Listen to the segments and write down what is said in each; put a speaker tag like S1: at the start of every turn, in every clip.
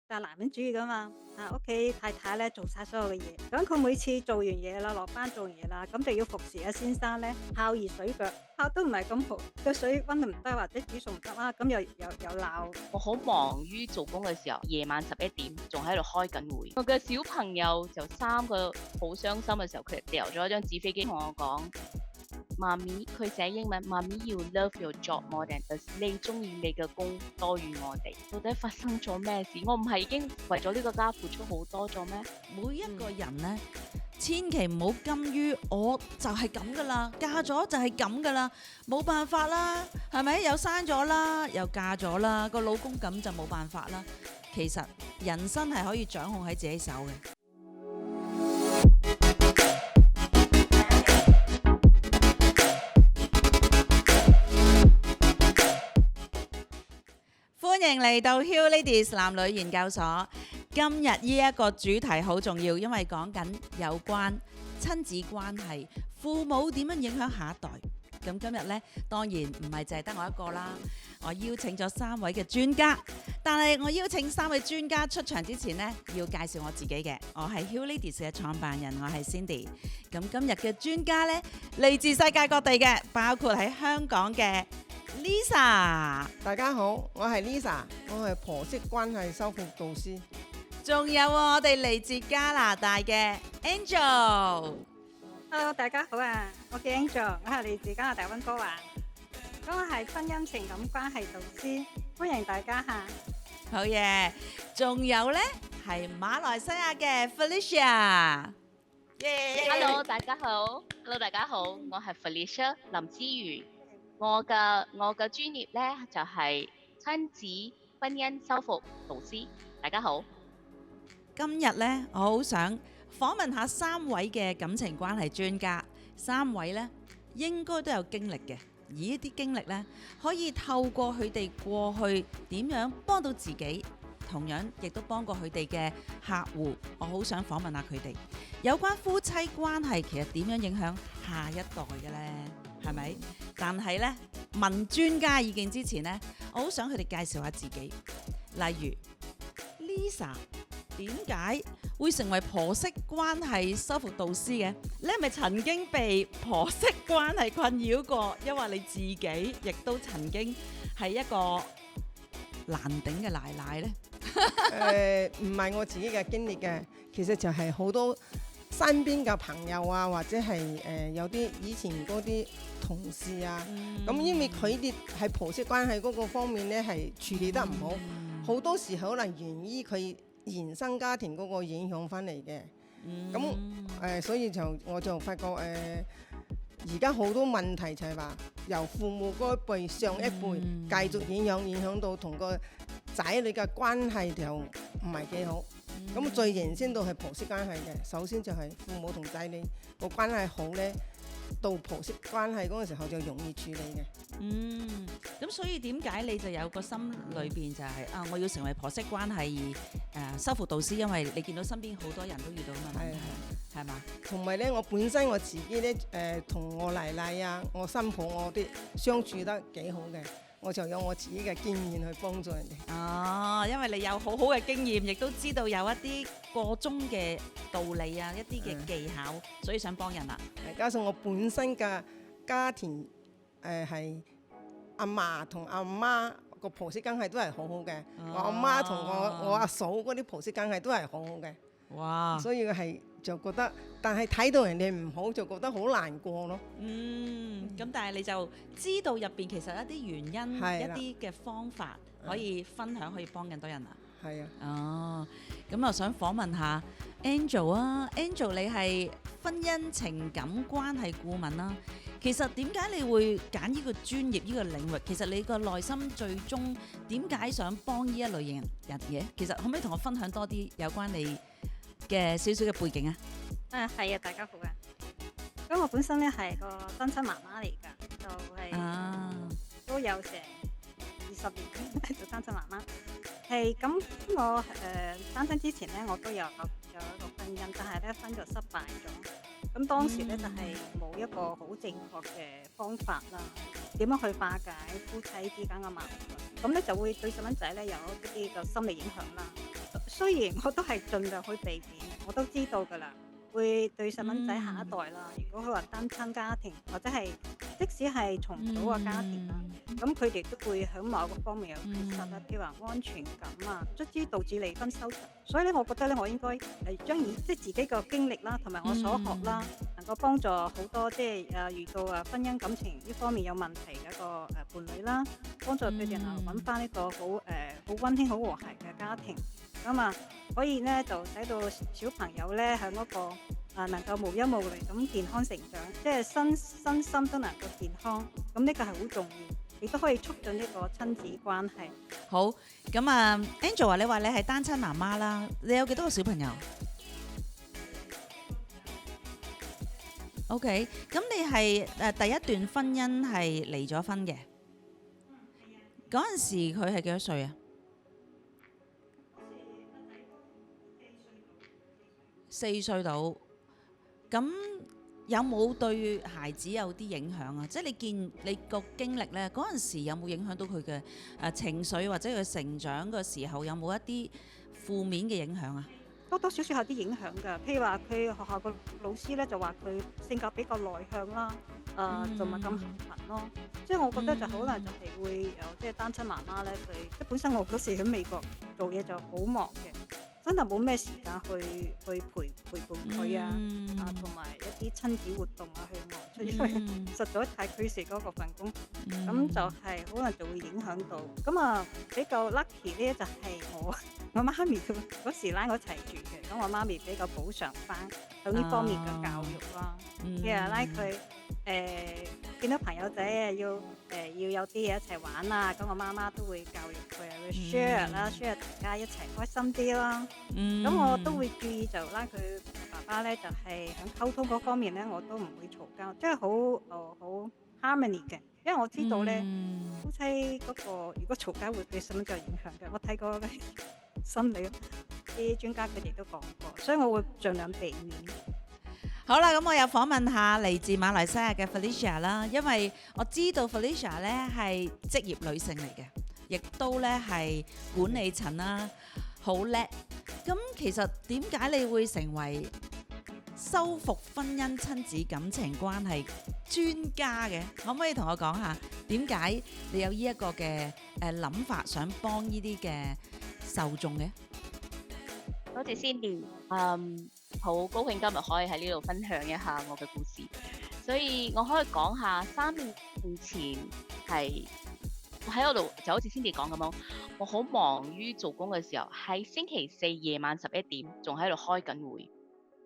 S1: 就男人主義噶嘛。屋企太太咧做晒所有嘅嘢，咁佢每次做完嘢啦，落班做完嘢啦，咁就要服侍阿先生咧泡熱水腳，泡都唔係咁好，個水溫唔得或者煮餸唔得啦，咁又鬧。
S2: 我好忙於做工嘅時候，夜晚11點仲喺度開緊會。我嘅小朋友就3個好傷心嘅時候，佢哋掉咗一張紙飛機同我講：媽咪，佢寫英文，媽咪要 love your job more than us，你中意你嘅工多於我哋。到底發生咗咩事？我唔係已經為咗呢個家付出好多咗咩？
S3: 每一個人呢，千祈唔好甘於我就係咁噶啦，嫁咗就係咁噶啦，冇辦法啦，係咪？又生咗啦，又嫁咗啦，個老公咁就冇辦法啦。其實人生係可以掌控喺自己手嘅。歡迎嚟到 Hugh Ladies 男女研究所。今日呢一個主題好重要，因為講緊有關親子關係，父母點樣影響下一代。咁今日呢，當然唔係淨係得我一個啦，我邀請咗3位嘅專家。但係我邀請3位專家出場之前呢，要介紹我自己嘅。我係 Hugh Ladies 嘅創辦人，我係 Cindy。咁今日嘅專家呢，嚟自世界各地嘅，包括喺香港嘅Lisa，
S4: 大家好，我係 Lisa， 我係婆媳關係修復導師。
S3: 仲有我哋嚟自加拿大嘅 Angel。
S1: Hello， 大家好啊，我叫 Angel， 我係嚟自加拿大溫哥華，咁我係婚姻情感關係導師，歡迎大家嚇。
S3: 好嘢，仲有呢係馬來西亞嘅 Felicia。Hello，
S2: 大家好。Hello， 大家好，我係 Felicia 林之如。我嘅專業呢就係親子婚姻修復導師。大家好。
S3: 今日呢，我好想訪問下3位嘅感情關係專家。3位呢應該都有經歷嘅，而呢啲經歷呢，可以透過佢哋過去點樣幫到自己，同樣亦都幫過佢哋嘅客戶。我好想訪問下佢哋有關夫妻關係，其實點樣影響下一代嘅呢？係咪？但係呢，問專家意見之前呢，我好想佢哋介紹下自己。例如 Lisa， 點解會成為婆媳關係修復導師嘅？你係咪曾經被婆媳關係困擾過？因為你自己亦都曾經係一個難頂嘅奶奶呢？
S4: 唔係我自己嘅經歷嘅，其實就係好多身邊嘅朋友啊，或者係有啲以前嗰啲同事啊，咁因為佢哋喺婆媳關係嗰個方面咧係處理得唔好，好多時可能源於佢原生家庭嗰個影響翻嚟嘅。咁所以我就發覺而家好多問題就係話由父母嗰一輩上一輩繼續影響到同個仔女嘅關係就唔係幾好。咁最原先到係婆媳關係嘅，首先就係父母同仔女個關係好呢，到婆媳關係嗰個時候就容易處理嘅。
S3: 咁所以點解你就有個心裏邊就係我要成為婆媳關係修復導師，因為你見到身邊好多人都遇到咁嘅問題，係嘛？
S4: 同埋呢，我本身我自己呢，同我奶奶啊、我新抱我啲相處得幾好嘅，我就有我自己嘅經驗去幫助人哋。
S3: 哦，因為你有好好嘅經驗，亦都知道有一啲個中嘅道理啊，一啲嘅技巧，所以想幫人啦。
S4: 加上我本身嘅家庭係阿嫲同阿媽個婆媳關係都係好好嘅，我阿媽同我阿嫂嗰啲婆媳關係都係好好嘅。
S3: 哇！
S4: 所以係就覺得，但係睇到人哋唔好就覺得好難過咯。
S3: 咁但係你就知道入邊其實一啲原因，一啲嘅方法可以分享，可以幫更多人啊。
S4: 係啊。
S3: 哦，咁我想訪問下 Angel 啊，Angel 你係婚姻情感關係顧問啦。其實點解你會揀呢個專業呢個領域？其實你個內心最終點解想幫呢一類型人嘅？其實可唔可以同我分享多啲有關你嘅少少嘅背景啊？
S1: 係啊，大家好啊。咁我本身咧係個單親媽媽嚟㗎，就係都有成20年做單親媽媽。係咁，我單親之前咧，我都有一個婚姻，但係咧婚就失敗咗。咁當時咧就係冇一個好正確嘅方法啦，點樣去化解夫妻之間嘅矛盾，咁咧就會對細蚊仔咧有一啲嘅心理影響啦。雖然我都係盡量去避免，我都知道㗎啦，會對細蚊仔下一代啦。如果佢話單親家庭，或者係即使係重組嘅家庭啦，咁佢哋都會喺某個方面有缺失啦，譬如話安全感啊，卒之導致離婚收場。所以咧，我覺得咧，我應該將即係自己個經歷啦，同埋我所學啦，能夠幫助好多即係遇到婚姻感情呢方面有問題嘅一個伴侶啦，幫助佢哋揾翻一個好溫馨、好和諧嘅家庭。咁啊，可以咧就使到小朋友咧喺嗰個能夠無憂無慮咁健康成長，即係身心都能夠健康。咁呢個係好重要，亦都可以促進呢個親子關係。
S3: 好，咁啊，Angel 話你係單親媽媽啦，你有幾多個小朋友？OK，咁你係第一段婚姻係離咗婚嘅，嗰陣時佢係幾多歲啊？4歲到，咁有冇對孩子有啲影響啊？即係你見你個經歷咧，嗰陣時有冇影響到佢嘅情緒或者佢成長嘅時候有冇一啲負面嘅影響啊？
S1: 多多少少有啲影響㗎，譬如話佢學校個老師咧就話佢性格比較內向啦，就唔係咁合群咯。即係我覺得就可能就係會有即係單親媽媽咧，佢即係本身我嗰時喺美國做嘢就好忙嘅。真係冇咩時間去陪伴佢啊，同埋一啲親子活動啊去外出，因為實在太拘時嗰個份工，咁就係可能就會影響到。咁啊比較 lucky 咧就係我媽咪嗰時拉我一齊住嘅，咁我媽咪比較補償翻喺呢方面嘅教育啦，譬如拉佢見到朋友仔要有啲嘢一齊玩啊，咁我媽媽都會教育佢，會 share 啦，share 大家一齊開心啲啦。咁我都會注意就拉佢爸爸咧，就係喺溝通嗰方面咧，我都唔會嘈交，即係好 harmony 嘅。因為我知道咧，夫妻嗰個如果嘈交會對細蚊仔有影響嘅。我睇過嘅心理啲專家佢哋都講過，所以我會盡量避免。
S3: 好啦，咁我又訪問下嚟自馬來西亞嘅 Felicia 啦，因為我知道 Felicia 咧係職業女性嚟嘅，亦都咧係管理層啦，好叻。咁其實點解你會成為修復婚姻親子感情關係專家嘅？可唔可以同我講下點解你有呢一個嘅諗法，想幫呢啲嘅受眾嘅？
S2: 多謝 Cindy，好高興今日可以喺呢度分享一下我嘅故事。所以我可以講下3年前係我喺嗰度，就好似 Cindy 講咁樣，我好忙於做工嘅時候，喺星期4夜晚11點仲喺度開緊會。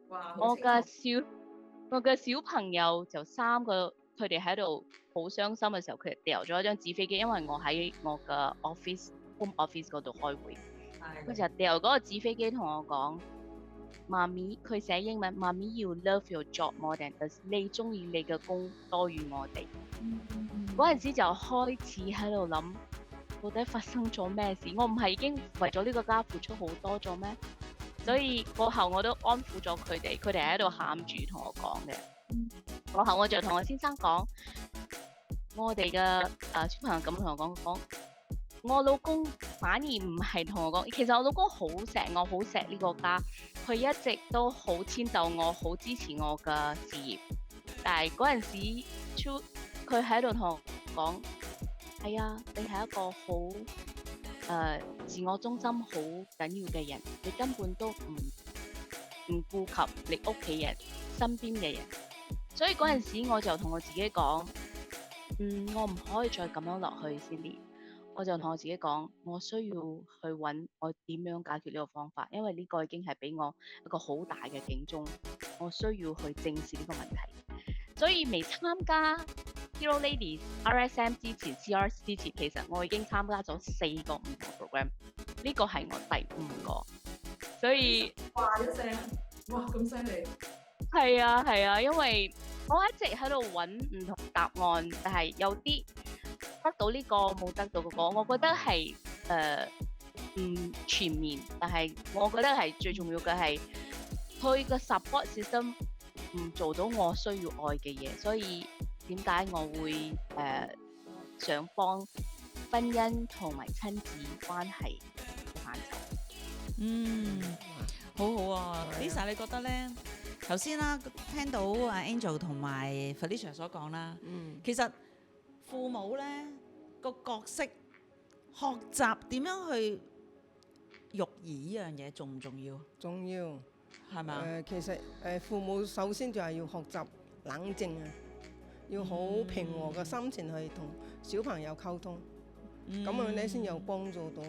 S2: 哇！我嘅小朋友就3個，佢哋喺度好傷心嘅時候，佢哋掉咗一張紙飛機，因為我喺我嘅 home office 嗰度開會。佢就掉嗰個紙飛機同我講：媽咪，佢寫英文，媽咪要 love your job more than us， 你中意你嘅工多於我哋。嗰陣時就開始喺度諗，到底發生咗咩事？我唔係已經為咗呢個家付出好多咗咩？所以過後我都安撫咗佢哋，佢哋喺度喊住同我講嘅。過後我就同我先生講，我哋嘅小朋友咁同我講。我老公反而唔係同我講，其實我老公好錫我，好錫呢個家，佢一直都好遷就我，好支持我嘅事業。但係嗰陣時，佢喺度同我講：係啊，你係一個好自我中心好緊要嘅人，你根本都唔顧及你屋企人身邊嘅人。所以嗰陣時我就同我自己講：我唔可以再咁樣落去先啲。我就同我自己講，我需要去揾我點樣解決呢個方法，因為呢個已經係俾我一個好大嘅警鐘，我需要去正視呢個問題。所以未參加 Hero Ladies RSM 之前 CRS 之前，其實我已經參加咗4個唔同 program， 呢個係我第5個。所以
S5: 哇一聲，哇咁犀利！
S2: 係啊，因為我一直喺度揾唔同答案，但係有啲得到呢個冇得到嗰個，我覺得係唔全面，但係我覺得係最重要嘅係佢個 support system 唔做到我需要愛嘅嘢，所以點解我會想幫婚姻同埋親子關係嘅範疇？
S3: 好好啊，Lisa，你覺得咧？頭先啦，聽到阿 Angel 同埋 Felicia 所講啦，其實父母咧個角色學習點樣去育兒呢樣嘢重唔重要？
S4: 重要
S3: 係嘛？
S4: 其實父母首先就係要學習冷靜啊，要好平和嘅心情去同小朋友溝通，咁樣咧先有幫助到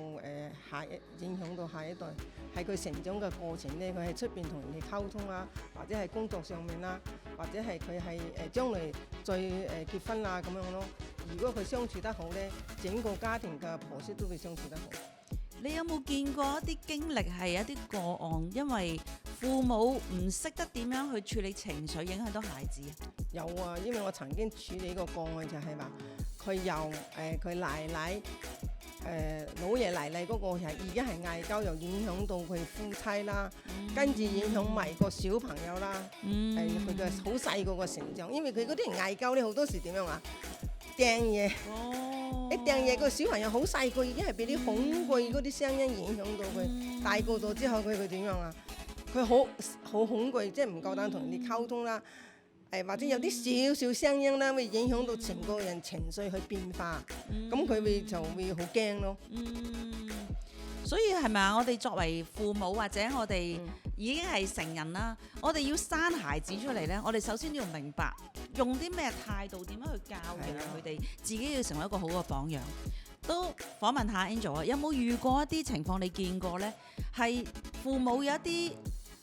S4: 影響到下一代。喺佢成長嘅過程咧，佢喺出邊同人哋溝通啦，或者係工作上面啦，或者係佢係將來再結婚啊咁樣咯。如果佢相處得好咧，整個家庭嘅婆媳都會相處得好。
S3: 你有冇見過一啲經歷係一啲個案，因為父母唔識得點樣去處理情緒，影響到孩子啊？
S4: 有啊，因為我曾經處理個案就係話，佢由佢奶奶。老爺奶奶嗰個係已經係嗌交，又影響到佢夫妻啦，跟住影響埋個小朋友啦，佢嘅好細個成長，因為佢嗰啲人嗌交咧，好多時點樣啊？掟嘢，一掟嘢個小朋友好細個已經係俾啲恐懼嗰啲聲音影響到佢，大個咗之後佢點樣啊？佢好恐懼，即係唔夠膽同人哋溝通啦。或者有啲少少聲音啦，會影響到成個人情緒去變化，咁佢就會好驚咯。
S3: 所以係咪啊？我哋作為父母或者我哋已經係成人啦，我哋要生孩子出嚟呢，我哋首先要明白用啲咩態度，點樣去教養佢哋，自己要成為一個好嘅榜樣。都訪問下 Angel 啊，有冇遇過一啲情況你見過呢？係父母有一啲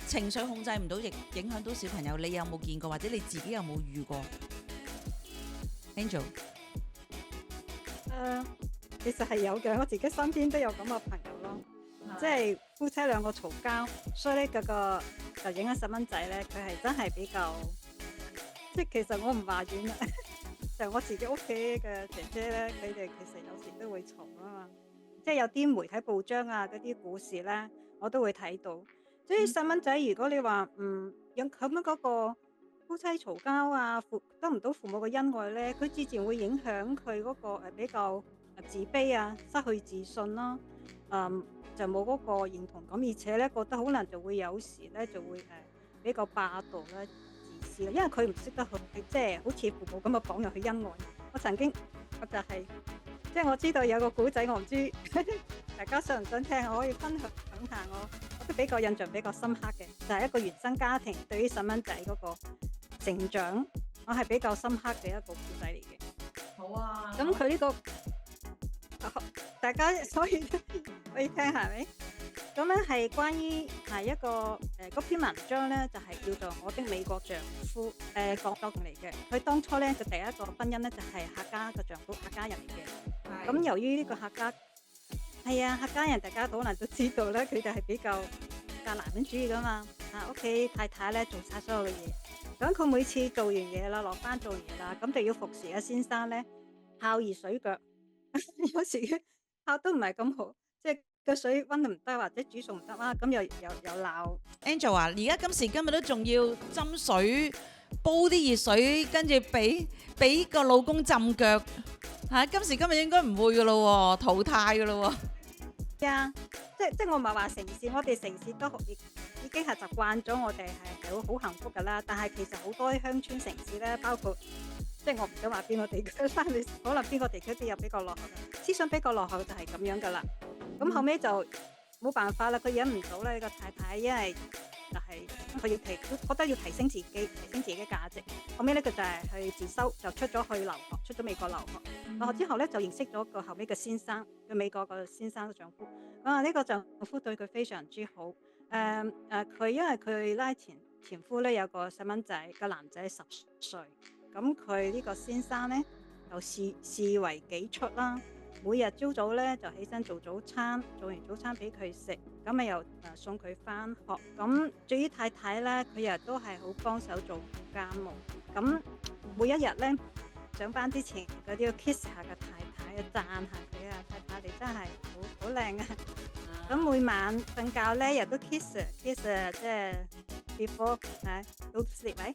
S3: 情緒控制唔到，亦影響到小朋友，你有冇見過，或者你自己有冇遇過 ？Angel，
S1: 其實係有嘅，我自己身邊都有咁嘅朋友咯，即係夫妻兩個嘈交，所以咧嗰個就影響細蚊仔咧，佢係真係比較，即係其實我唔話遠啦，就我自己屋企嘅姐姐咧，佢哋其實有時都會嘈啊嘛，即係有啲媒體報章啊嗰啲故事咧，我都會睇到。所以細蚊仔，如果你話有咁樣嗰個夫妻嘈交啊，得唔到父母嘅恩愛咧，佢自然會影響佢嗰個比較自卑啊，失去自信啦，就冇嗰個認同感，而且咧覺得可能就會有時咧就會比較霸道啦、自私啦，因為佢唔識得去即係好似父母咁嘅榜樣去恩愛。我就係即係我知道有個古仔，我唔知大家想唔想聽，我可以分享下我都比較印象比較深刻嘅，就係一個原生家庭對於細蚊仔嗰個成長，我係比較深刻嘅一個古仔嚟嘅。
S3: 好啊。
S1: 咁佢呢個大家可以聽下咪？咁樣係關於係一個嗰篇文章咧，就係叫做《我的美國丈夫》講嚟嘅。佢當初咧，佢第一個婚姻咧就係客家嘅丈夫，客家人嚟嘅。咁由於呢個客家人，大家可能都知道咧，佢哋係比較男人主義噶嘛。屋企太太咧做晒所有嘅嘢，咁佢每次做完嘢啦，落班做完嘢啦，咁就要服侍阿先生咧，泡熱水腳。有時泡都唔係咁好，即係個水溫唔得，或者煮餸唔得啦，咁又鬧。
S3: Angel 啊，而家今時今日都仲要斟水，煲啲熱水，跟住俾個老公浸腳嚇。今時今日應該唔會噶咯喎，淘汰噶咯喎。
S1: 啊，即係我唔係話城市，我哋城市都已經係習慣咗，我哋係好幸福噶啦。但係其實好多鄉村城市咧，包括即係我唔想話邊個地區啦，你可能邊個地區都有比較落後嘅思想，比較落後就係咁樣噶啦。咁後尾就冇辦法啦，佢忍唔到啦，呢個太太，因為就係佢覺得要提升自己嘅價值。後尾咧佢就係去自修，就出咗去留學，出咗美國留學。留學之後咧就認識咗個後尾嘅先生，個美國個先生嘅丈夫。呢個丈夫對佢非常之好。佢因為佢拉前夫咧有個細蚊仔，個男仔10歲。咁佢呢個先生咧就視為己出啦。每日朝早咧就起身做早餐，做完早餐俾佢食，咁咪又送佢返學。咁至於太太咧，佢日都係好幫手做家務。咁每一日咧上班之前，嗰啲要 kiss 下個太太，讚下佢啊，太太你真係好靚啊！咁每晚瞓覺咧，日都 kiss，即係 before 到 sleep 咪？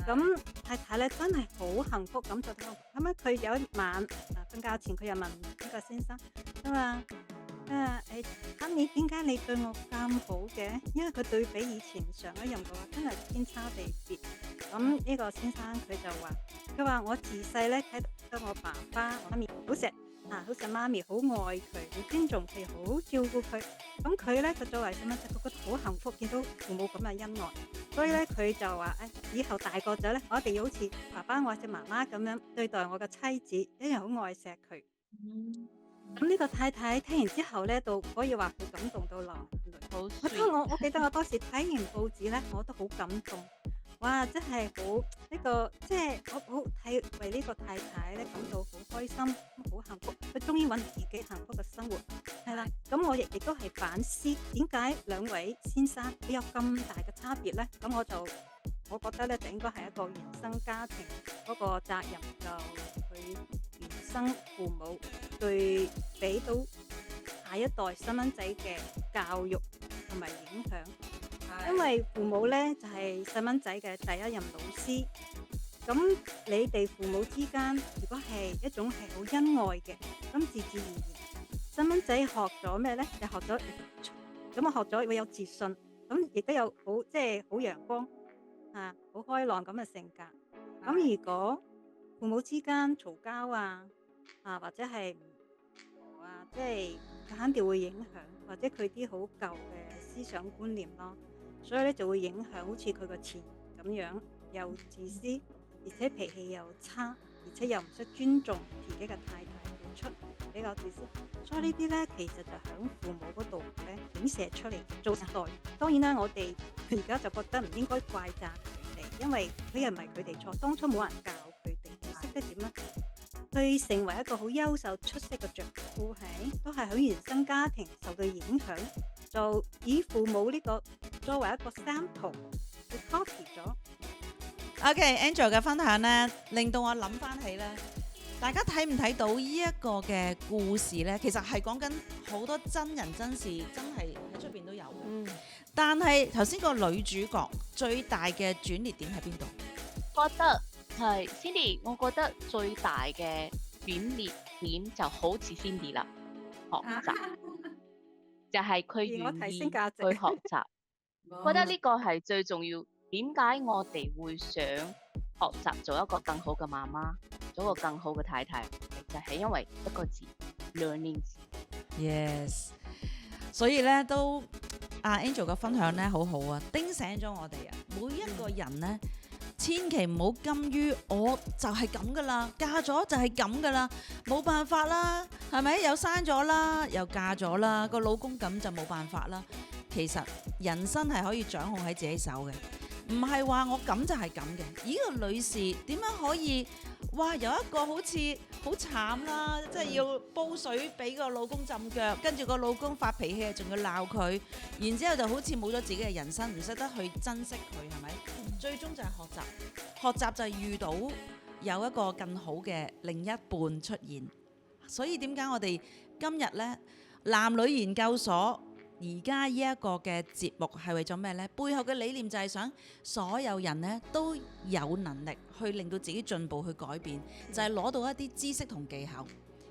S1: 咁太太咧真係好幸福咁就咁樣。佢有一晚瞓覺前，佢又問呢個先生：咁啊， Honey，點解你對我咁好嘅？因為佢對比以前上一任嘅話，真係天差地別。咁呢個先生佢就話：佢話我自細咧睇到我爸爸、我媽咪好錫好錫媽咪，好愛佢，好尊重佢，好照顧佢。咁佢咧，佢作為細蚊仔，佢覺得好幸福，見到父母咁嘅恩愛。所以咧，佢就話：以後大個咗咧，我一定要好似爸爸或者媽媽咁樣對待我嘅妻子，一樣好愛錫佢。咁呢個太太聽完之後咧，都可以話佢感動到流眼淚。
S2: 好
S1: 我記得我當時睇完報紙咧，我都好感動。哇！真係好呢個，即係我好睇為呢個太太咧感到好開心，好幸福。佢終於揾自己幸福嘅生活，係啦。咁我亦都係反思點解兩位先生會有咁大嘅差別咧？咁我覺得咧就應該係一個原生家庭嗰個責任，就佢原生父母對俾到下一代細蚊仔嘅教育同埋影響。因為父母咧就係細蚊仔嘅第一任老師，咁你哋父母之間如果係一種係好恩愛嘅，咁自自然然細蚊仔學咗咩咧？就學咗咁我學咗會有自信，咁亦都有好即係好陽光好開朗咁嘅性格。咁如果父母之間嘈交或者係唔和即係佢肯定會影響，或者佢啲好舊嘅思想觀念咯。所以咧就會影響好似佢個前咁樣，又自私，而且脾氣又差，而且又唔識尊重自己嘅太太，付出比較自私。所以呢啲咧其實就響父母嗰度咧顯射出嚟做一代。當然啦，我哋而家就覺得唔應該怪責佢哋，因為佢又唔係佢哋錯，當初冇人教佢哋，識得點咧？佢成為一個好優秀出色嘅丈夫，都係響原生家庭受到影響。就以父母呢個作為一個 sample 去 copy 咗。
S3: OK，Angel 嘅分享咧，令到我諗翻起咧，大家睇唔睇到呢一個嘅故事咧？其實係講緊好多真人真事，真係喺出邊都有嘅。但係頭先個女主角最大嘅轉捩點喺邊度？
S2: 覺得係 Cindy， 我覺得最大嘅轉捩點就好似 Cindy 啦，學習。就係佢願意去學習，覺得呢個係最重要。點解我哋會想學習做一個更好嘅媽媽，做一個更好嘅太太，就係因為一個字 learning。Yes，
S3: 所以咧都Angel 嘅分享咧好好啊，叮醒咗我哋啊！每一個人咧，千祈唔好甘於我就係咁噶啦，嫁咗就係咁噶啦，冇辦法啦，係咪？又生咗啦，又嫁咗啦，個老公咁就冇辦法啦。其實人生係可以掌控喺自己手嘅，唔係話我咁就係咁嘅。呢個女士點樣可以哇有一個好似好慘啦，即係要煲水俾個老公浸腳，跟住個老公發脾氣仲要鬧佢，然之後就好似冇咗自己嘅人生，唔識得去珍惜佢，係咪？最終就係學習，學習就係遇到有一個更好嘅另一半出現。所以點解我哋今日呢男女研究所而家呢一個嘅節目係為咗咩呢？背後嘅理念就係想所有人呢都有能力去令到自己進步去改變，就係攞到一啲知識同技巧。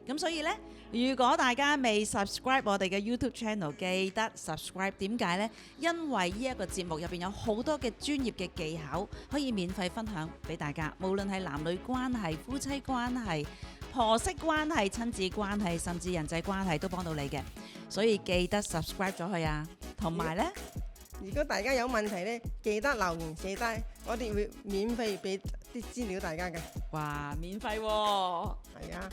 S3: 咁所以呢，如果大家未 subscribe 我哋嘅 YouTube channel， 記得 subscribe。點解呢？因為呢一個節目入邊有好多嘅專業嘅技巧可以免費分享俾大家，無論係男女關係、夫妻關係、婆媳關係、親子關係，甚至人際關係都幫到你嘅。所以記得 subscribe 咗佢啊！同埋呢，
S4: 如果大家有問題呢，記得留言寫低，我哋會免費俾啲資料大家嘅。
S3: 哇，免費喎！
S4: 係啊，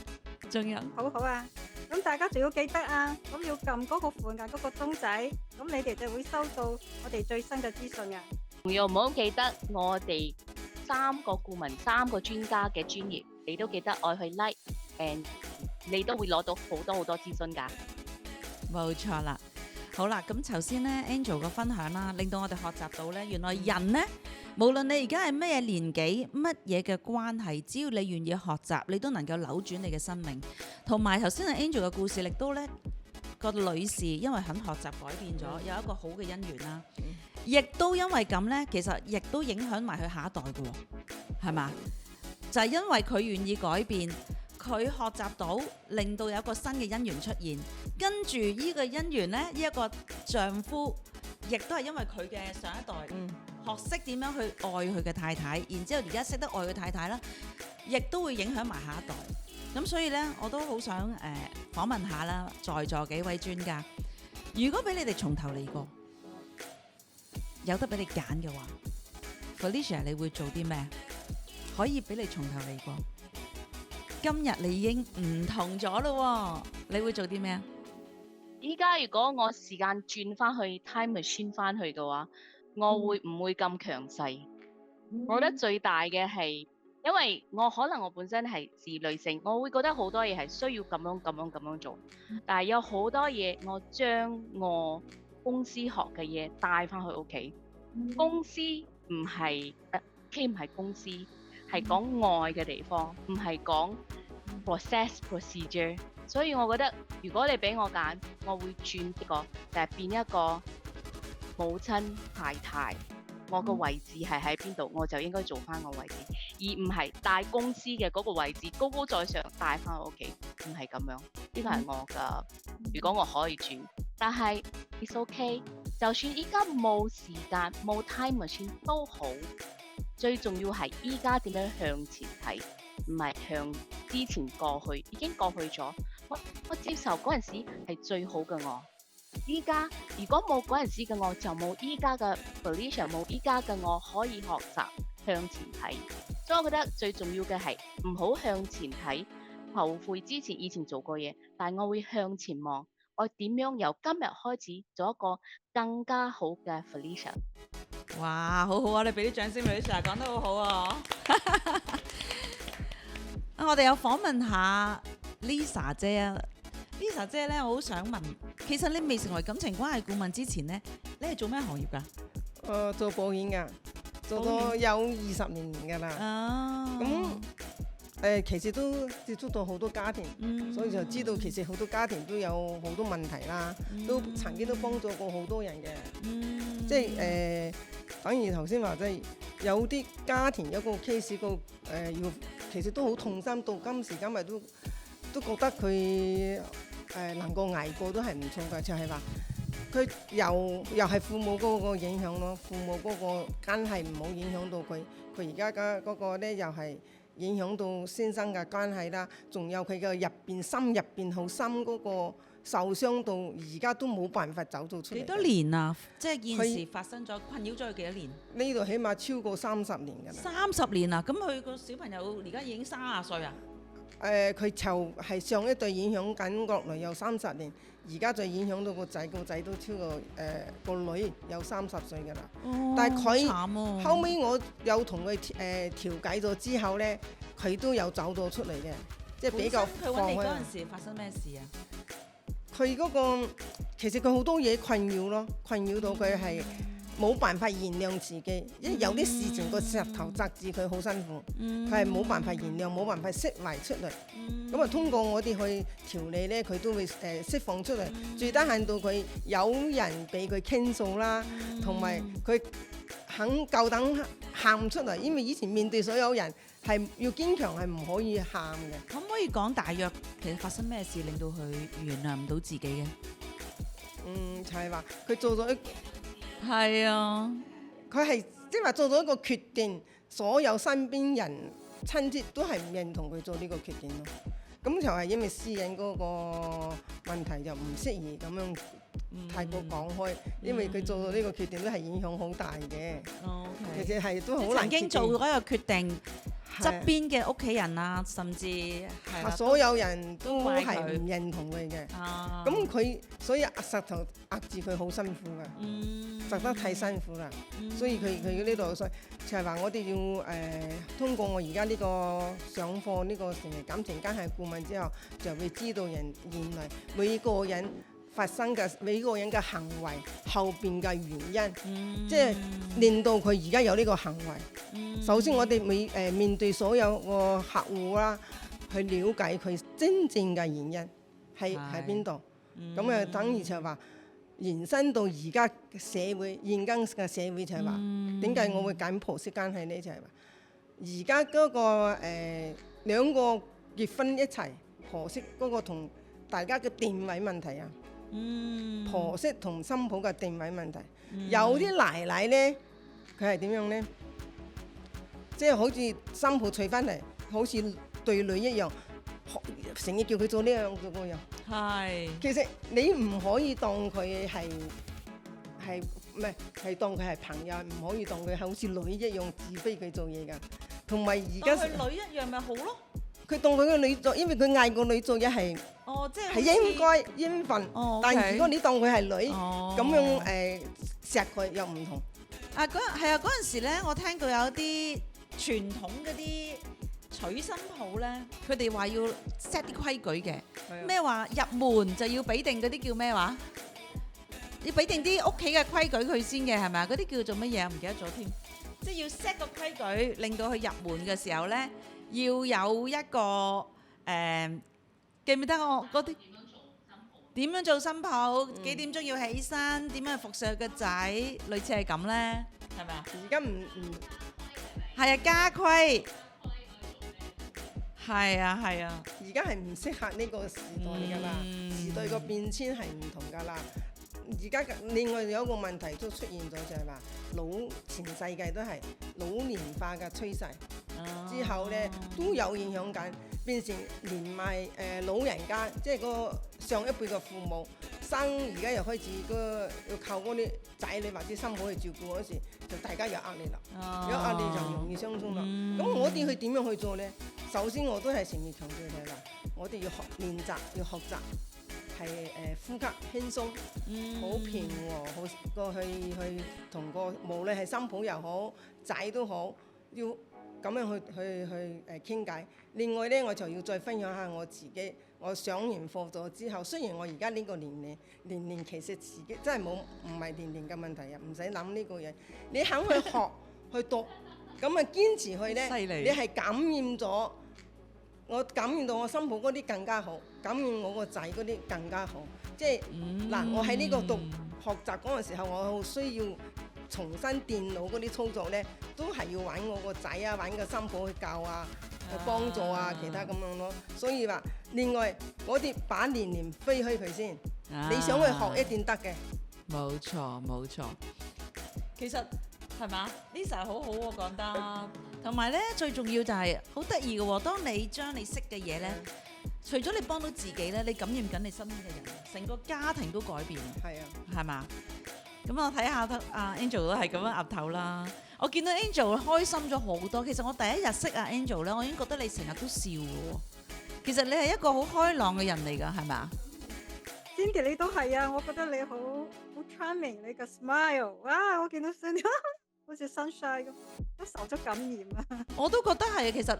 S3: 仲有
S1: 好好啊！咁大家仲要記得咁要撳嗰個附近嗰個鐘仔，咁你哋就會收到我哋最新嘅資訊啊！
S2: 仲要唔好記得我哋3個顧問、3個專家嘅專業，你都記得愛去 like，and 你都會攞到好多資訊㗎。
S3: 冇錯啦，好啦，咁頭先咧 Angel 嘅分享啦，令到我哋學習到咧，原來人呢，無論你而家係咩年紀、乜嘢嘅關係，只要你願意學習，你都能夠扭轉你嘅生命。同埋頭先係 Angel 嘅故事，亦都咧個女士因為肯學習改變咗，有一個好嘅姻緣啦，亦都因為咁咧，其實亦都影響埋佢下一代嘅喎，係嘛？就係因為佢願意改變。佢學習到，令到有一個新嘅姻緣出現，跟住呢個姻緣呢，呢一個丈夫亦都係因為佢嘅上一代學識點樣去愛佢嘅太太，然之後而家識得愛佢太太啦，亦都會影響埋下一代。咁所以呢，我都好想訪問下啦，在座幾位專家，如果俾你哋從頭嚟過，有得俾你揀嘅話，Felicia 你會做啲咩？可以俾你從頭嚟過。今日你已經唔同咗咯，你會做啲咩啊？
S2: 依家如果我時間轉翻去 time machine 翻去嘅話，我會唔會咁強勢？我覺得最大嘅係，因為我可能我本身係自律性，我會覺得好多嘢係需要咁樣做，但係有好多嘢我將我公司學嘅嘢帶翻去屋企。公司唔係既唔係公司，係講愛嘅地方，唔係講 procedure。所以我覺得，如果你俾我揀，我會轉一個，就係變一個母親太太。我個位置係喺邊度，我就應該做翻個位置，而唔係帶公司嘅嗰個位置高高在上帶翻去屋企，唔係咁樣。呢個係我嘅。如果我可以轉，但係 it's okay。就算依家冇時間冇 time machine 都好，最重要係依家點樣向前睇，唔係向之前過去，已經過去咗。我接受嗰陣時係最好嘅我。依家如果冇嗰陣時嘅我，就冇依家嘅 Felicia， 冇依家嘅我可以學習向前睇。所以我覺得最重要嘅係唔好向前睇，後悔之前以前做過嘢，但係我會向前望，我點樣由今日開始做一個更加好嘅 Felicia。
S3: 哇，好好啊！你俾啲掌聲 Felicia， 講得好好啊！我哋有訪問下 Lisa 姐啊。Lisa 姐咧，我好想問，其實你未成為感情關係顧問之前咧，你係做咩行業㗎？
S4: 做保險㗎，做咗有20年㗎啦。咁其實都接觸到好多家庭，所以就知道其實好多家庭都有好多問題啦，都曾經都幫助過好多人嘅。即係等於頭先話，即係有啲家庭有個 case 要，其實都好痛心，到今時今日都覺得佢能夠捱過都係唔錯嘅，就係話佢又係父母嗰個影響咯，父母嗰個關係唔好影響到佢而家嘅嗰個咧又係影響到先生嘅關係啦，仲有佢嘅心入邊好深嗰個受傷到而家都冇辦法走到出嚟。幾
S3: 多年啊？即係件事發生咗，困擾咗佢幾多年？
S4: 呢度起碼超過30年㗎啦。
S3: 30年啊！咁佢個小朋友而家已經30歲啊？
S4: 佢就係上一代影響緊國內有30年，而家就影響到個仔都超過個女有30歲㗎啦。但係佢後尾我有同佢調解咗之後咧，佢都有走咗出嚟嘅，即係比較放開。佢揾你嗰陣時發生咩事啊？佢嗰個其實佢好多嘢困擾咯，困擾到佢係冇辦法原諒自己，因為有啲事情個石頭擲住佢好辛苦，佢係冇辦法原諒，冇辦法釋懷出嚟。咁啊，通過我哋去調理咧，佢都會釋放出嚟。最低限度佢有人俾佢傾訴啦，同埋佢肯夠膽喊出嚟，因為以前面對所有人係要堅強，係唔可以喊嘅。
S3: 可唔可以講大約其實發生咩事令到佢原諒唔到自己嘅？
S4: 就係話佢做咗
S3: 係啊，
S4: 佢係即係話做咗一個決定，所有身邊人親戚都係唔認同佢做呢個決定咯。咁就係因為私隱嗰個問題，就唔適宜咁樣太過講開，因為佢做到呢個決定都係影響好大嘅。其實係都好難。曾經做嗰個決定，側邊嘅屋企人啊，甚至係所有人都係唔認同佢嘅。咁佢所以壓石頭壓住佢好辛苦㗎，實得太辛苦啦。所以佢呢度所以就係話我哋要通過我而家呢個上課呢個成為感情關係顧問之後，就會知道原來每個人發生嘅每個人嘅行為後邊嘅原因，即係令到佢而家有呢個行為。首先我哋面對所有個客戶啦，去了解佢真正嘅原因喺邊度。咁啊，等於就係話延伸到而家社會現今嘅社會就係話，點解我會揀婆媳關係呢？就係話而家嗰個兩個結婚一齊，婆媳嗰個同大家嘅定位問題啊。婆媳同新抱嘅定位問題，有啲奶奶咧，佢係點樣咧？即係好似新抱娶翻嚟，好似對女一樣，成日叫佢做呢樣做嗰樣。
S3: 係。
S4: 其實你唔可以當佢係唔係當佢係朋友，唔可以當佢好似女一樣自卑佢做嘢㗎。同埋而家
S3: 當佢女一樣咪好咯？
S4: 佢當佢個女做，因為佢嗌個女做嘢係
S3: 即係
S4: 應該應份。但係如果你當佢係女，咁樣錫佢又唔同。
S3: 嗰陣時咧，我聽到有啲傳統嗰啲娶新抱咧，佢哋話要 set 啲規矩嘅，咩話入門就要俾定嗰啲叫咩話？要俾定啲屋企嘅規矩佢先嘅係咪啊？嗰啲叫做乜嘢啊？唔記得咗添。即係要 set 個規矩，令到佢入門嘅時候咧，要有一個記唔記得我嗰啲點樣做新抱？幾點鐘要起身？點樣去服侍佢個仔？類似係咁咧，係咪啊？
S4: 而家唔
S3: 係啊，家規係啊。
S4: 而家係唔適合呢個時代㗎啦，時代個變遷係唔同㗎啦。而家另外有一個問題都出現咗，就係話全世界都係老年化嘅趨勢，之後咧都有影響緊，變成連埋老人家，即係個上一輩嘅父母生，而家又開始要靠嗰啲仔女或者新抱去照顧嗰時，就大家有壓力啦，有壓力就容易傷中啦。咁我哋去點樣去做咧？首先我都係成日強調就係話，我哋要練習，要學習。係呼吸輕鬆，好平和，好過去同個無論係新抱又好，仔都好，要咁樣去傾偈。另外咧，我就要再分享下我自己。我上完課咗之後，雖然我而家呢個年齡其實自己真係唔係年齡嘅問題啊，唔使諗呢個嘢。你肯去學去讀，咁啊堅持去咧，你係感染咗。我感染到我新抱嗰啲更加好，感染我個仔嗰啲更加好。即係我喺呢個學習嗰陣時候，我好需要重新電腦嗰啲操作咧，都係要揾我個仔啊，揾個新抱去教啊，去幫助啊，其他咁樣咯。所以話另外嗰啲把年齡飛開佢先，你想去學一定得嘅。
S3: 冇錯，其實係嘛？Lisa 好好喎講得。同埋咧，最重要就係好得意嘅喎。當你將你識嘅嘢咧，除咗你幫到自己咧，你感染緊你身邊嘅人，成個家庭都改變。
S4: 係啊，
S3: 係嘛？咁我睇下阿 Angel 都係咁樣岌頭啦。我見到 Angel 開心咗好多。其實我第一日識阿 Angel 咧，我已經覺得你成日都笑嘅喎。其實你係一個好開朗嘅人嚟㗎，係咪啊
S1: ？Cindy 你都係啊，我覺得你好 charming， 你個 smile， 哇！我見到 Cindy 好似 sunshine 咁，都受咗感染啊！
S3: 我都覺得係，其實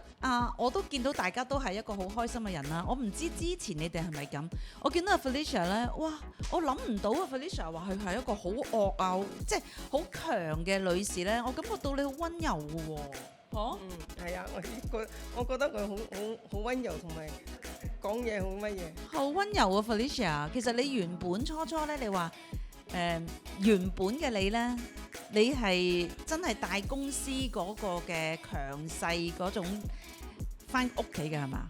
S3: 我都見到大家都係一個好開心嘅人啦。我唔知之前你哋係咪咁？我見到阿 Felicia 咧，哇！我諗唔到啊 Felicia 話佢係一個好惡啊，即係好強嘅女士咧。我感覺到你好溫柔嘅喎，
S4: 係啊，我覺得佢好溫柔，同埋講嘢好乜嘢，
S3: 好溫柔啊 Felicia。其實你原本初咧，你話原本嘅你咧。你係真係大公司嗰個嘅強勢嗰種返屋企嘅係嘛？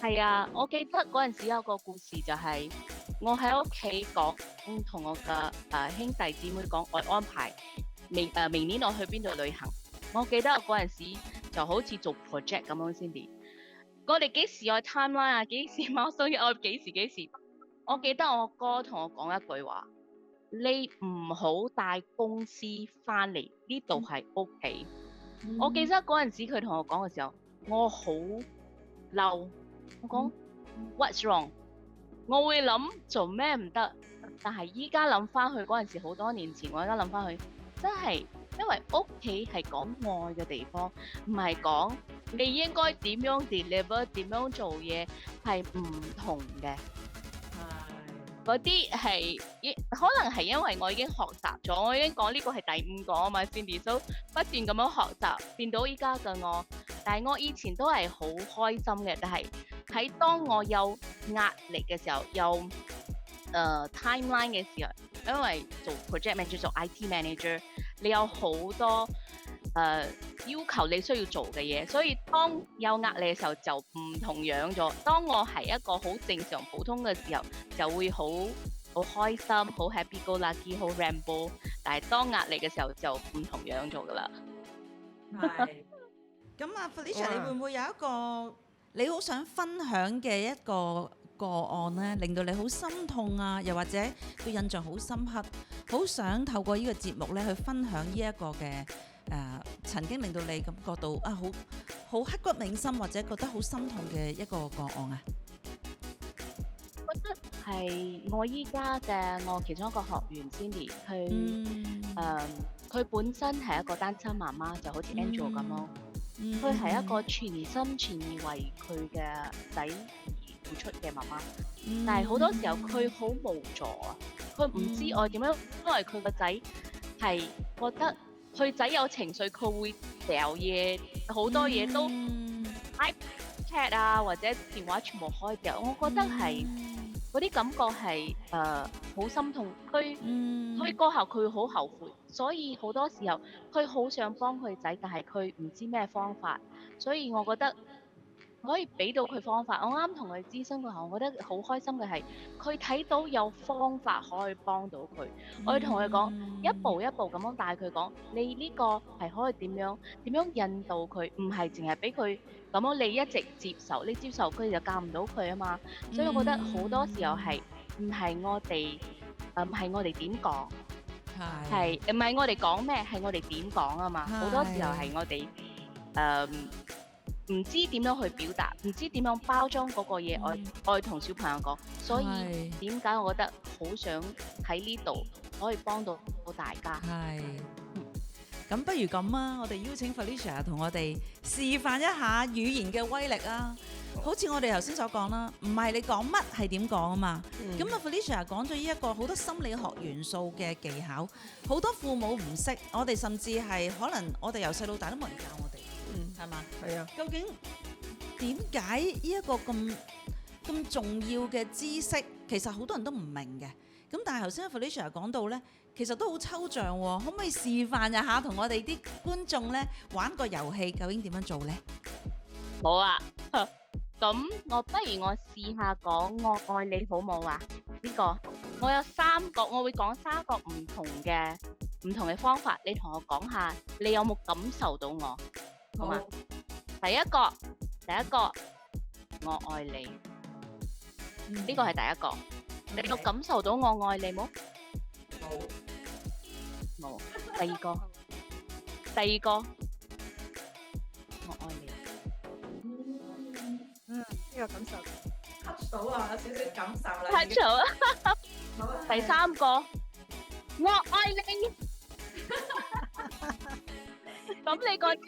S2: 係啊，我記得嗰陣時有個故事就係我喺屋企講，同我嘅兄弟姊妹講，我安排明年我去邊度旅行。我記得我嗰陣時就好似做 project 咁樣先至。我哋幾時愛 timeline 啊？幾時貓生日？我幾時？我記得我哥同我講一句話。你唔好帶公司翻嚟，呢度係屋企。我記得嗰陣時佢同我講嘅時候，我好嬲。我講 What's wrong？ 我會諗做咩唔得，但係依家諗翻去嗰陣時，好多年前，我而家諗翻去，真係因為屋企係講愛嘅地方，唔係講你應該點樣 deliver 點樣做嘢，係唔同嘅。嗰啲係可能係因為我已經學習咗，我已經講呢個係第5個啊嘛 Cindy， 所以不斷咁樣學習，變到依家嘅我。但係我以前都係好開心嘅，但係喺當我有壓力嘅時候，有timeline 嘅時候，因為做 project manager 做 IT manager，你有好多要求你需要做嘅嘢，所以當有壓力嘅時候就唔同樣咗。當我係一個好正常普通嘅時候，就會好開心，好 happy go lucky，好 ramble。但係當壓力嘅時候就唔同樣咗噶啦。
S3: 係。咁啊，Felicia，你會唔會有一個你好想分享嘅一個案呢，令到你好心痛啊，又或者個印象好深刻，好想透過呢個節目咧去分享呢一個嘅曾經令到你感覺到啊好刻骨銘心，或者覺得好心痛嘅一個個案啊？
S2: 覺得係我依家嘅我其中一個學員 Cindy，佢本身係一個單親媽媽，就好似 Angel 咁咯。佢係一個全心全意為佢嘅仔而付出嘅媽媽，但係好多時候佢好無助啊！佢唔知我點樣，因為佢個仔係覺得佢仔有情緒，佢會掉嘢，好多嘢都 iPad 啊或者電話全部開掉。我覺得係嗰啲感覺係好心痛。佢過後佢好後悔，所以好多時候佢好想幫佢仔，但係佢唔知咩方法。所以我覺得可以俾到佢方法。我啱同佢諮詢過後，我覺得好開心嘅係佢睇到有方法可以幫到佢。我要同佢講一步一步咁樣帶佢講，你呢個係可以點樣引導佢，唔係淨係俾佢咁樣你一直接受，你接受佢就教唔到佢啊嘛。所以我覺得好多時候係唔係我哋點講，係唔係我哋講咩，係我哋點講啊嘛。好多時候係我哋唔知點樣去表達，唔知點樣包裝嗰個嘢，我同小朋友講。所以點解我覺得好想喺呢度可以幫到大家。
S3: 係。咁不如咁啊，我哋邀請 Felicia 同我哋示範一下語言嘅威力啊！好似我哋頭先所講啦，唔係你講乜係點講啊嘛。咁啊，Felicia 講咗呢一個好多心理學元素嘅技巧，好多父母唔識，我哋甚至係可能我哋由細到大都冇人教我哋，係嘛？
S4: 係啊。
S3: 究竟點解呢一個咁重要嘅知識，其實好多人都唔明嘅？咁但係頭先 Felicia 講到呢，其實都好抽象喎，可唔可以示範一下同我哋啲觀眾呢玩個遊戲，究竟點樣做呢？
S2: 好啊，咁我不如我試下講我愛你好冇啊？呢個我有3個，我會講3個唔同嘅方法，你同我講下，你有冇感受到我？好嘛？第一個，我愛你，呢個係第一個。你有感受到我愛你冇？冇。第二個，我愛你。
S1: 呢個感受
S5: touch 到啊，有少少感受啦。
S2: 太嘈啦！
S5: 好啊。
S2: 第3個，我愛你。咁你覺得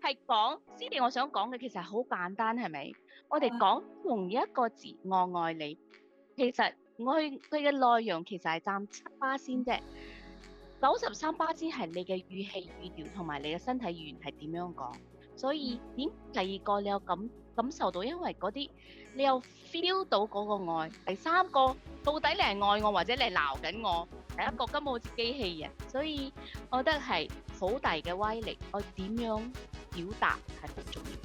S2: 係講，Cindy，我想講嘅其實好簡單，係咪？我哋講同一個字，我愛你。其實佢嘅內容其實係佔7%啫，93%係你嘅語氣語調同埋你嘅身體語言係點樣講。所以第二個你有感受到，因為嗰啲你有 feel 到嗰個愛。第3個到底你係愛我或者你係鬧緊我？第一個根本好似機器人，所以我覺得係好大嘅威力。我點樣表達係好重要嘅。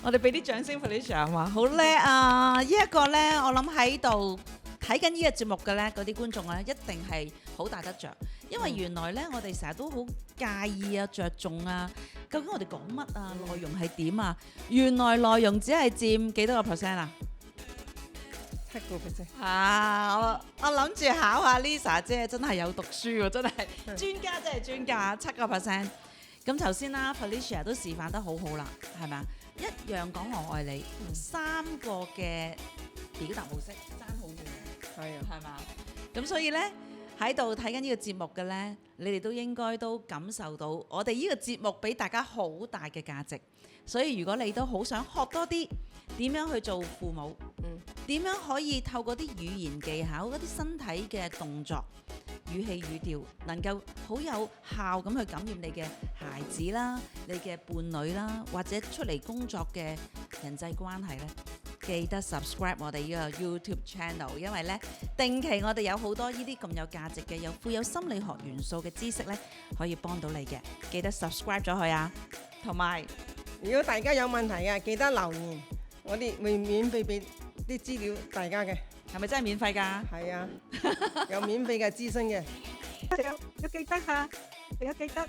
S3: 我哋俾啲掌聲 Felicia 話好叻啊！呢一個呢，我諗喺度睇緊呢個節目嘅呢嗰啲觀眾呢，一定係好大得着，因為原來呢，我哋成日都好介意啊、着重啊，究竟我哋講乜啊、內容係點啊？原來內容只係佔幾多個 percent 啊
S4: ？7%。
S3: 啊！我諗住考下 Lisa 姐，真係有讀書喎，真係專家，真係專家，7%。咁頭先啦 ，Felicia 都示範得好好啦，係咪啊？一樣講我愛你，3個嘅表達模式爭好遠，
S4: 係啊，
S3: 係嘛？咁所以呢，喺度睇緊呢個節目嘅呢，你哋都應該都感受到我哋呢個節目俾大家好大嘅價值。所以如果你都好想學多啲點樣去做父母，點樣可以透過啲語言技巧、嗰啲身體嘅動作、語氣語調，能夠好有效咁去感染你嘅孩子啦、你嘅伴侶啦，或者出嚟工作嘅人際關係呢，記得 subscribe 我哋呢個 YouTube channel， 因為呢定期我哋有好多呢啲咁有價值嘅、有富有心理學元素嘅知識呢，可以幫到你嘅。記得 subscribe 咗佢啊，同埋
S4: 如果大家有問題嘅，記得留言，我哋會免費俾啲資料大家嘅。
S3: 係咪真係免費㗎？
S4: 係啊，有免費嘅諮詢嘅。
S1: 要記得嚇，仲要記得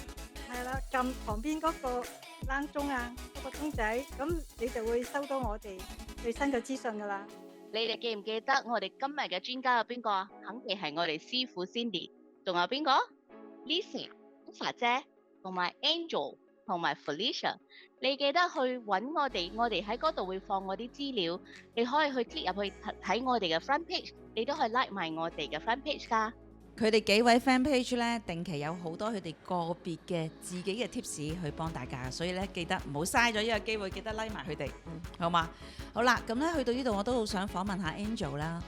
S1: 係啦，撳旁邊嗰個鈴鐘啊，嗰個鐘仔，咁你就會收到我哋最新嘅資訊噶啦。
S2: 你哋記唔記得我哋今日嘅專家有邊個啊？肯定係我哋師傅 Cindy， 仲有邊個 ？Lisa、Ufa 姐同埋 Angel 同埋 Felicia。你記得去揾我哋，我哋喺嗰度會放我啲資料，你可以去 click 入去睇我哋嘅 front page， 你都可以 like 埋我哋嘅 front page 㗎。
S3: 佢哋幾位 fan page 咧，定期有好多佢哋個別嘅自己嘅 tips 去幫大家，所以咧記得唔好嘥咗呢個機會，記得 like 埋佢哋，好嘛？好啦，咁咧去到呢度我都好想訪問下 Angel 啦。